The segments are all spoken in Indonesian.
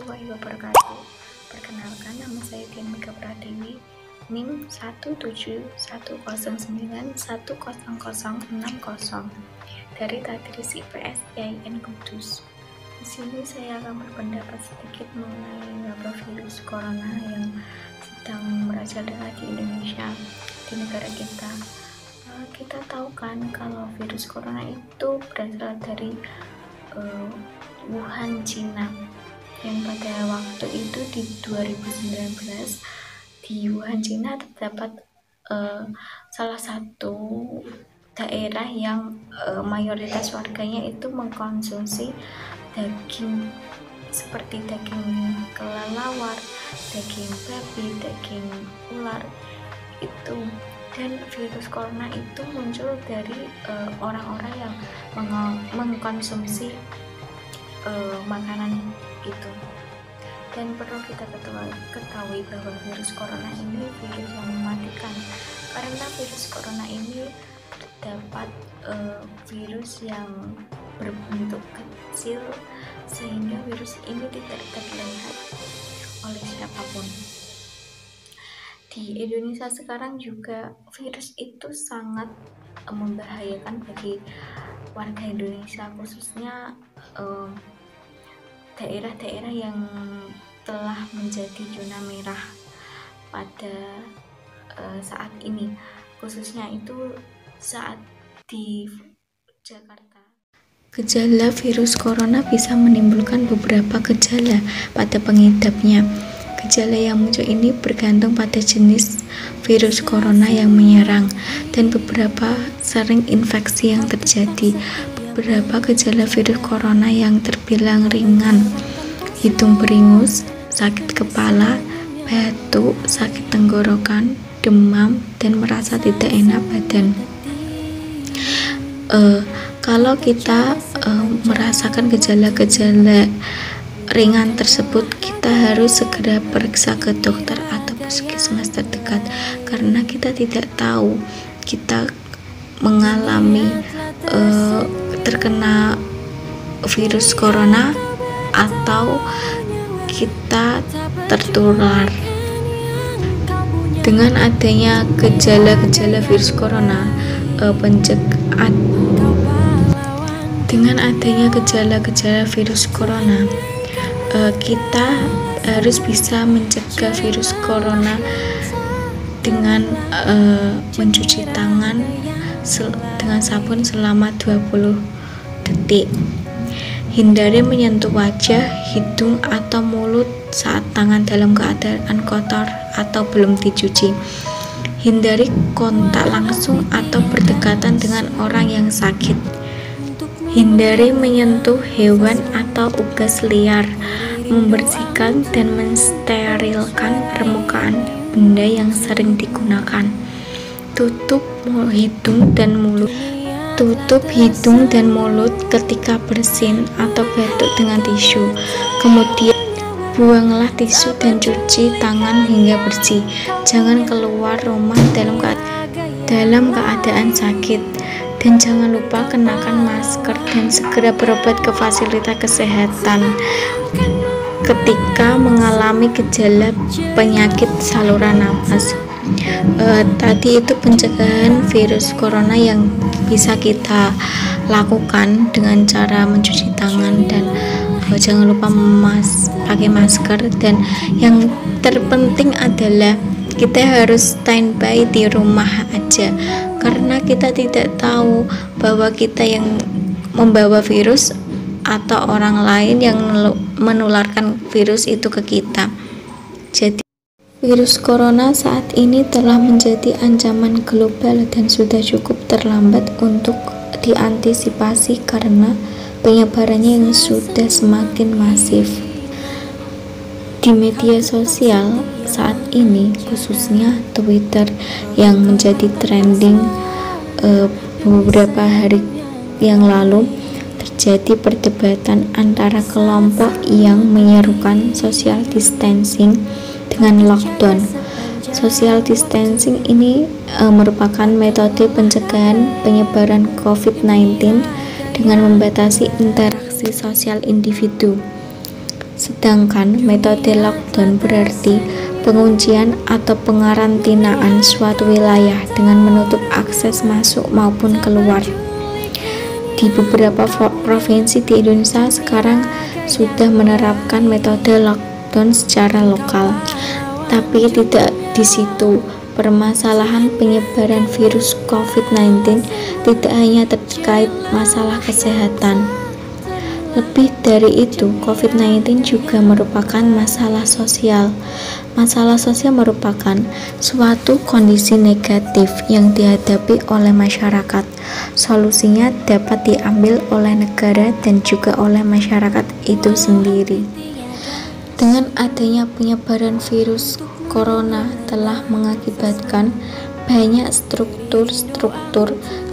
warahmatullahi wabarakatuh. Perkenalkan, nama saya Dian Mega Pratiwi, NIM 17109100060 dari Tadris IPS IAIN Kudus. Di sini saya akan berpendapat sedikit mengenai wabah virus corona yang sedang merajalela di Indonesia, di negara kita. Kita tahu kan kalau virus corona itu berasal dari Wuhan, Cina, yang pada waktu itu di 2019 di Wuhan, Cina terdapat salah satu daerah yang mayoritas warganya itu mengkonsumsi daging seperti daging kelelawar, daging babi, daging ular itu. Dan virus corona itu muncul dari orang-orang yang mengkonsumsi makanan itu. Dan perlu kita ketahui bahwa virus corona ini virus yang mematikan, karena virus corona ini terdapat virus yang berbentuk kecil sehingga virus ini tidak terlihat oleh siapapun. Di Indonesia sekarang juga virus itu sangat membahayakan bagi warga Indonesia, khususnya daerah-daerah yang telah menjadi zona merah pada saat ini, khususnya itu saat di Jakarta. Gejala virus corona bisa menimbulkan beberapa gejala pada pengidapnya. Gejala yang muncul ini bergantung pada jenis virus corona yang menyerang dan beberapa sering infeksi yang terjadi. Beberapa gejala virus corona yang terbilang ringan: hidung beringus, sakit kepala, batuk, sakit tenggorokan, demam, dan merasa tidak enak badan. Kalau kita merasakan gejala-gejala ringan tersebut, kita harus segera periksa ke dokter atau puskesmas terdekat, karena kita tidak tahu kita mengalami terkena virus corona atau kita tertular. Dengan adanya gejala-gejala virus corona, kita harus bisa mencegah virus corona dengan mencuci tangan dengan sabun selama 20 detik. Hindari menyentuh wajah, hidung, atau mulut saat tangan dalam keadaan kotor atau belum dicuci. Hindari kontak langsung atau berdekatan dengan orang yang sakit. Hindari menyentuh hewan atau unggas liar. Membersihkan dan mensterilkan permukaan benda yang sering digunakan. Tutup hidung dan mulut ketika bersin atau batuk dengan tisu. Kemudian buanglah tisu dan cuci tangan hingga bersih. Jangan keluar rumah dalam keadaan sakit. Dan jangan lupa kenakan masker dan segera berobat ke fasilitas kesehatan ketika mengalami gejala penyakit saluran nafas. Tadi itu pencegahan virus corona yang bisa kita lakukan dengan cara mencuci tangan dan jangan lupa pakai masker. Dan yang terpenting adalah kita harus standby di rumah aja, karena kita tidak tahu bahwa kita yang membawa virus atau orang lain yang menularkan virus itu ke kita. Jadi virus corona saat ini telah menjadi ancaman global dan sudah cukup terlambat untuk diantisipasi karena penyebarannya yang sudah semakin masif. Di media sosial saat ini, khususnya Twitter, yang menjadi trending beberapa hari yang lalu, terjadi perdebatan antara kelompok yang menyerukan social distancing dengan lockdown. Social distancing ini merupakan metode pencegahan penyebaran COVID-19 dengan membatasi interaksi sosial individu. Sedangkan metode lockdown berarti penguncian atau pengarantinaan suatu wilayah dengan menutup akses masuk maupun keluar. Di beberapa provinsi di Indonesia sekarang sudah menerapkan metode lockdown secara lokal, tapi tidak di situ. Permasalahan penyebaran virus COVID-19 tidak hanya terkait masalah kesehatan. Lebih dari itu, COVID-19 juga merupakan masalah sosial. Masalah sosial merupakan suatu kondisi negatif yang dihadapi oleh masyarakat. Solusinya dapat diambil oleh negara dan juga oleh masyarakat itu sendiri. Dengan adanya penyebaran virus corona telah mengakibatkan banyak struktur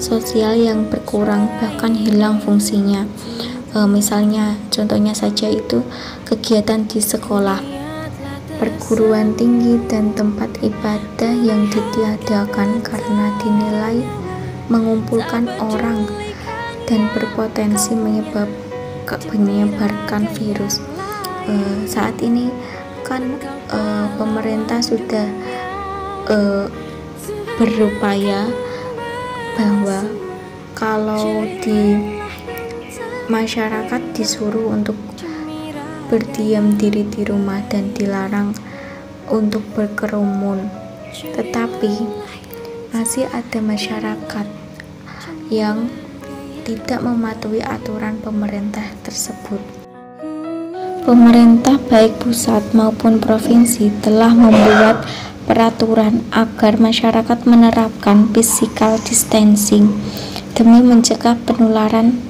sosial yang berkurang bahkan hilang fungsinya. Misalnya contohnya saja itu kegiatan di sekolah, perguruan tinggi dan tempat ibadah yang ditiadakan karena dinilai mengumpulkan orang dan berpotensi menyebarkan virus. Saat ini kan pemerintah sudah berupaya bahwa kalau di masyarakat disuruh untuk berdiam diri di rumah dan dilarang untuk berkerumun, tetapi masih ada masyarakat yang tidak mematuhi aturan pemerintah tersebut. Pemerintah baik pusat maupun provinsi telah membuat peraturan agar masyarakat menerapkan physical distancing demi mencegah penularan,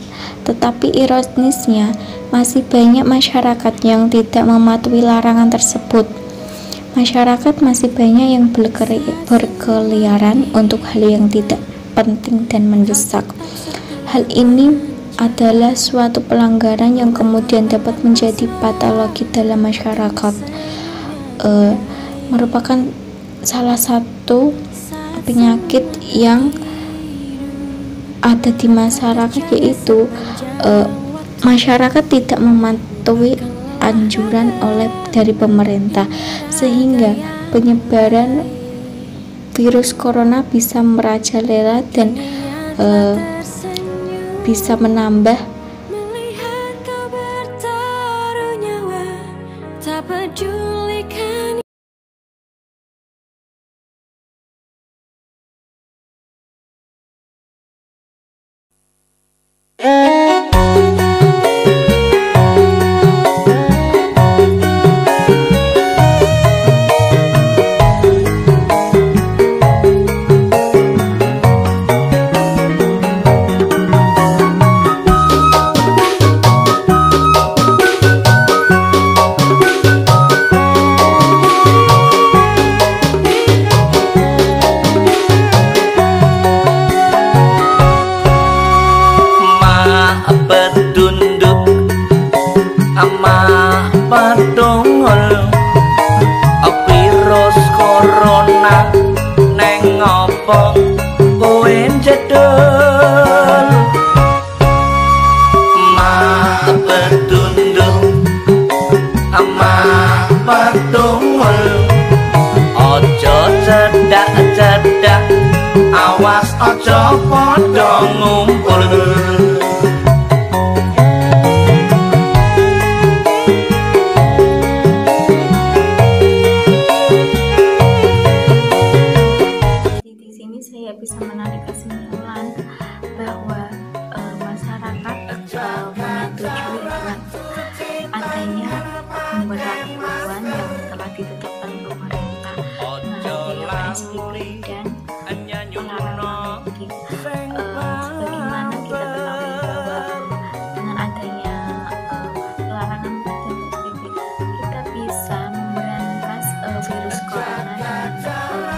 tetapi ironisnya masih banyak masyarakat yang tidak mematuhi larangan tersebut. Masyarakat masih banyak yang berkeliaran untuk hal yang tidak penting dan mendesak. Hal ini adalah suatu pelanggaran yang kemudian dapat menjadi patologi dalam masyarakat, merupakan salah satu penyakit yang ada di masyarakat, yaitu masyarakat tidak mematuhi anjuran dari pemerintah, sehingga penyebaran virus corona bisa merajalela dan bisa menambah padungul virus corona neng ngopo kowe jedul bedundung padungul ojo cedak awas ojo padha ngumpul. Saya bisa menarik kesimpulan bahwa masyarakat menyetujui dengan adanya pemberlakuan yang telah ditetapkan pemerintah dengan adanya PSBB dan pelarangan mudik. Sebagaimana kita ketahui bahwa dengan adanya pelarangan mudik dan PSBB kita bisa memberantas virus corona dengan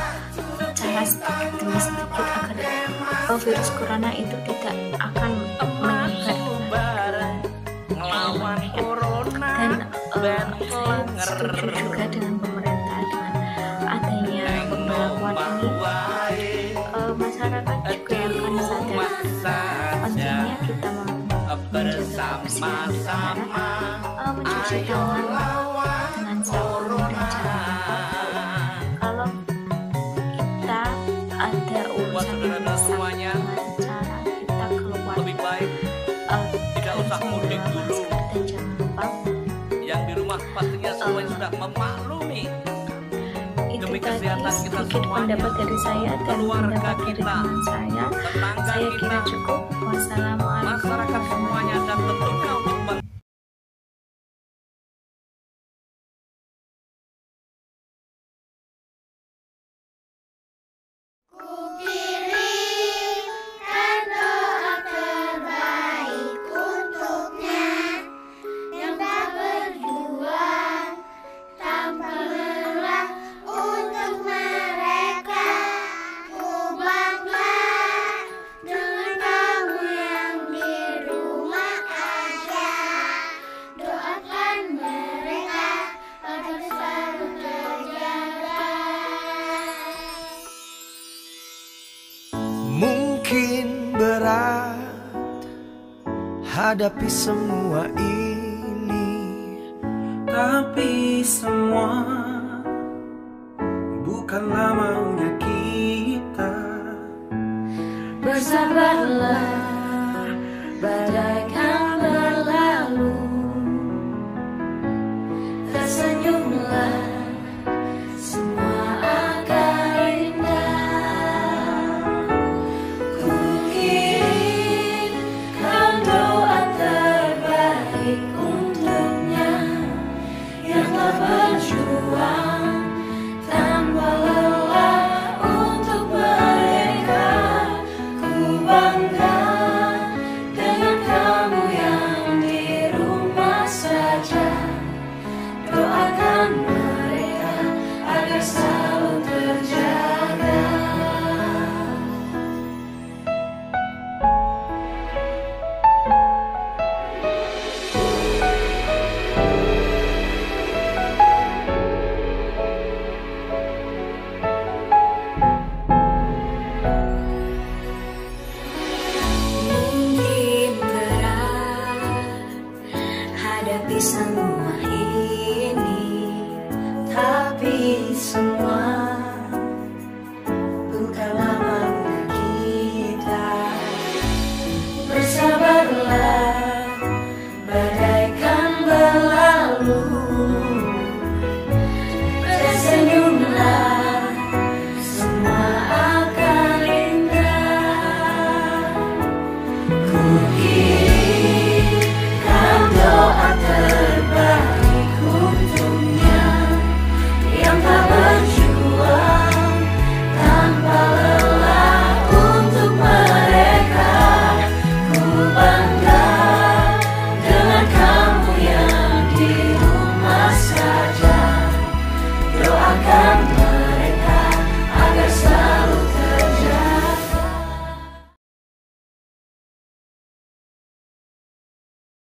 cara sedikit demi sedikit agar virus corona itu tidak akan menyebar dan saya setuju juga dengan pemerintah dengan adanya pemberlakuan ini. Masyarakat juga akan sadar pentingnya kita menjaga kebersihan udara, mencuci cuci tangan dengan sabun dan jangan lupa kalau kita ada urusan yang mendesak dengan cara kita keluar lebih baik tidak usah mudik dulu. Dan jangan lupa yang di rumah pastinya semuanya sudah memaklumi itu demi tadi kesehatan kita sedikit semuanya, pendapat dari saya dan keluarga pendapat dari kita, teman saya tetangga kira kita, cukup. Wassalamualaikum masyarakat semuanya, dan tentunya untuk Kukirimkan doa terbaik untuknya yang tak berjuang tanpa lelah untuk mereka. Ku bangga dengan kamu yang di rumah aja. Doakan mereka agar selalu terjaga. Mungkin berat hadapi semua ini, tapi semua bukanlah maunya kita. Bersabarlah